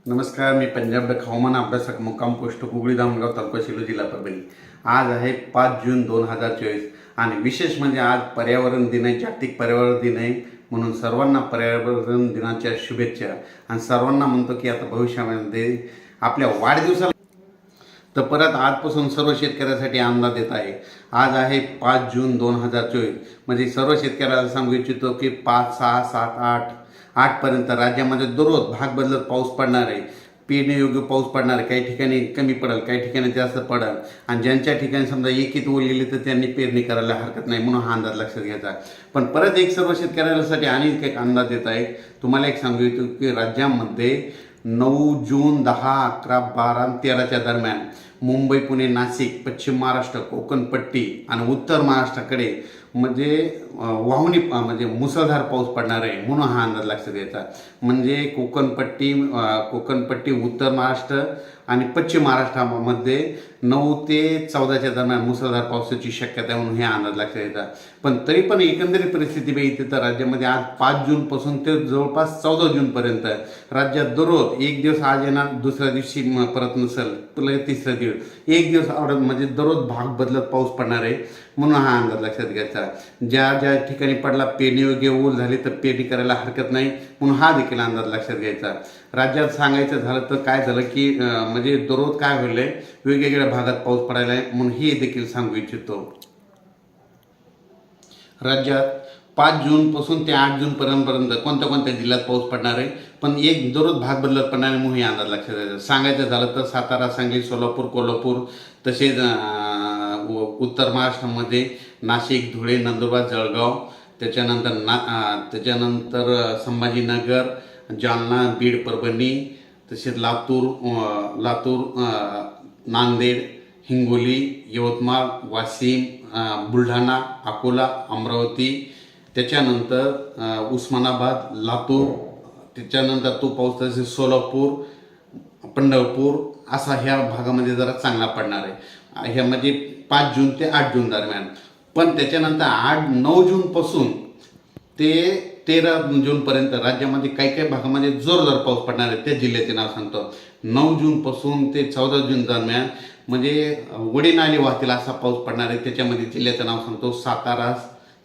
नमस्कार, मी पंजाब डक हवामान अभ्यासक मुक्काम पोस्ट कुगळी दामगाव तालुका शिलो जिल्हा परभणी। आज आहे 5 जून 2024 आणि विशेष म्हणजे आज पर्यावरण दिन आहे, जागतिक पर्यावरण दिन आहे। म्हणून सर्वांना पर्यावरण दिनाच्या शुभेच्छा आणि सर्वांना म्हणतो की आता भविष्यामध्ये आपल्या वाढदिवसाला तर परत आजपासून सर्व शेतकऱ्यांसाठी अंदाज देत आहे। आज आहे 5 जून 2024 म्हणजे सर्व शेतकऱ्याला सांगू इच्छितो की 5, 6, 7, 8 पर्यंत राज्यामध्ये दररोज भाग बदलत पाऊस पडणार आहे। पेरण्यायोग्य पाऊस पडणार आहे, काही ठिकाणी कमी पडेल, काही ठिकाणी जास्त पडेल आणि ज्यांच्या ठिकाणी समजा एकीत ओल गेली तर त्यांनी पेरणी करायला हरकत नाही, म्हणून हा अंदाज लक्षात घ्यायचा। पण परत एक सर्व शेतकऱ्यांसाठी आणि एक अंदाज देत आहे। तुम्हाला एक सांगू इच्छितो की राज्यामध्ये 9 जून 10, 11, 12 आणि 13च्या दरम्यान मुंबई, पुणे, नाशिक, पश्चिम महाराष्ट्र, कोकण पट्टी आणि उत्तर महाराष्ट्राकडे म्हणजे वाहुनी म्हणजे मुसळधार पाऊस पडणार आहे, म्हणून हा अंदाज लक्षात घ्यायचा। म्हणजे कोकणपट्टी, उत्तर महाराष्ट्र आणि पश्चिम महाराष्ट्रामध्ये 9 ते 14च्या दरम्यान मुसळधार पावसाची शक्यता आहे, म्हणून हे अंदाज लक्षात घ्यायचा। पण तरी पण एकंदरीत परिस्थिती बघितली तर राज्यामध्ये आज 5 जून पासून ते जवळपास 14 जून पर्यंत राज्यात दररोज एक दिवस आज येणार, दुसऱ्या दिवशी परत नसेल, लगेच तिसऱ्या दिवस एक दिवस आवडत म्हणजे दररोज भाग बदलत पाऊस पडणार आहे, म्हणून हा अंदाज लक्षात घ्यायचा। ज्या ज्या ठिकाणी पडला पेरणीयोग्य ओल झाली तर पेरणी करायला हरकत नाही, म्हणून हा देखील अंदाज लक्षात घ्यायचा। राज्यात सांगायचं झालं तर काय झालं की म्हणजे दररोज काय होईल वेगवेगळ्या भागात पाऊस पडायला आहे, म्हणून हे देखील सांगू इच्छितो। राज्यात 5 जून पासून ते 8 जून पर्यंत कोणत्या कोणत्या जिल्ह्यात पाऊस पडणार आहे, पण एक दररोज भाग बदलत पडणार आहे, म्हणून हे अंदाज लक्षात घ्यायचा। सांगायचं झालं तर सातारा, सांगली, सोलापूर, कोल्हापूर तसेच उत्तर महाराष्ट्रामध्ये नाशिक, धुळे, नंदुरबार, जळगाव, त्याच्यानंतर संभाजीनगर, जालना, बीड, परभणी, तसेच लातूर, नांदेड, हिंगोली, यवतमाळ, वाशिम, बुलढाणा, अकोला, अमरावती, त्याच्यानंतर उस्मानाबाद, लातूर, त्याच्यानंतर तो पाऊस तसेच सोलापूर, पंढरपूर असा ह्या भागामध्ये जरा चांगला पडणार आहे। ह्यामध्ये 5 जून ते 8 जून दरम्यान। पण त्याच्यानंतर 9 जून पासून ते 13 जून पर्यंत राज्यामध्ये काही काही भागामध्ये जोरदार पाऊस पडणार आहे। त्या जिल्ह्याचे नाव सांगतो। 9 जून पासून ते 14 जून दरम्यान म्हणजे वडी नाले वाहतील असा पाऊस पडणार आहे। त्याच्यामध्ये जिल्ह्याचं नाव सांगतो।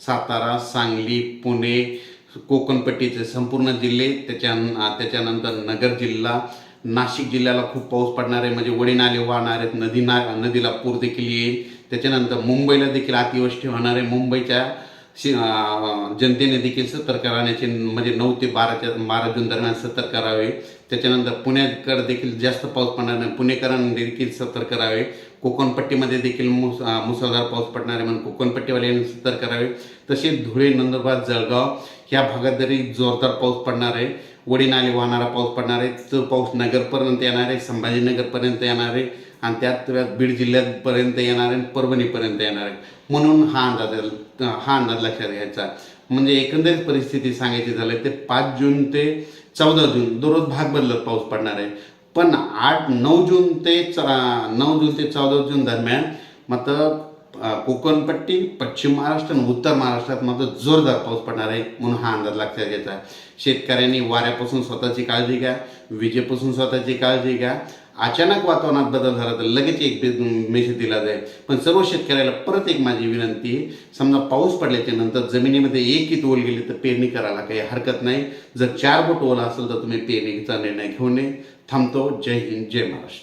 सातारा, सांगली, पुणे, कोकणपट्टीचे संपूर्ण जिल्हे, त्याच्यानंतर नगर जिल्हा, नाशिक जिल्ह्याला खूप पाऊस पडणार आहे, म्हणजे वडी नाले वाहणार आहेत, नदीला पूर देखील येईल। त्याच्यानंतर मुंबईला देखील अतिवृष्टी होणार आहे। मुंबईच्या जनतेने देखील सतर्क राहण्याचे म्हणजे 9 ते 12 जून दरम्यान सतर्क राहावे। त्याच्यानंतर पुण्याकडे देखील जास्त पाऊस पडणार नाही, पुणेकरांनी देखील सतर्क राहावे। कोकणपट्टीमध्ये देखील मुसळधार पाऊस पडणार आहे, म्हणून कोकणपट्टीवाल्यांनी सतर्क राहावे। तसेच धुळे, नंदुरबार, जळगाव ह्या भागात जरी जोरदार पाऊस पडणार आहे, वडी नाले वाहणारा पाऊस पडणार आहे। तो पाऊस नगरपर्यंत येणार आहे, संभाजीनगरपर्यंत येणार आहे आणि त्यात बीड जिल्ह्यापर्यंत येणार आहे, परभणीपर्यंत येणार आहे, म्हणून हा अंदाज लक्षात घ्यायचा। म्हणजे एकंदरीत परिस्थिती सांगायची झाली तर 5 जून ते 14 जून दररोज भाग बदलत पाऊस पडणार आहे। पण 9 जून ते 14 जून दरम्यान मात्र कोकणपट्टी, पश्चिम महाराष्ट्र आणि उत्तर महाराष्ट्रात मात्र जोरदार पाऊस पडणार आहे, म्हणून हा अंदाज लक्षात घ्यायचा। शेतकऱ्यांनी वाऱ्यापासून स्वतःची काळजी घ्या, विजेपासून स्वतःची काळजी घ्या। अचानक वातावरणात बदल झाला तर लगेच एक मेसेज दिला जाईल। पण सर्व शेतकऱ्याला परत एक माझी विनंती, समजा पाऊस पडल्याच्या नंतर जमिनीमध्ये एकीत ओल गेली तर पेरणी करायला काही हरकत नाही। जर 4 बोट ओल असेल तर तुम्ही पेरणीचा निर्णय घेऊ नये। थांबतो। जय हिंद, जय महाराष्ट्र।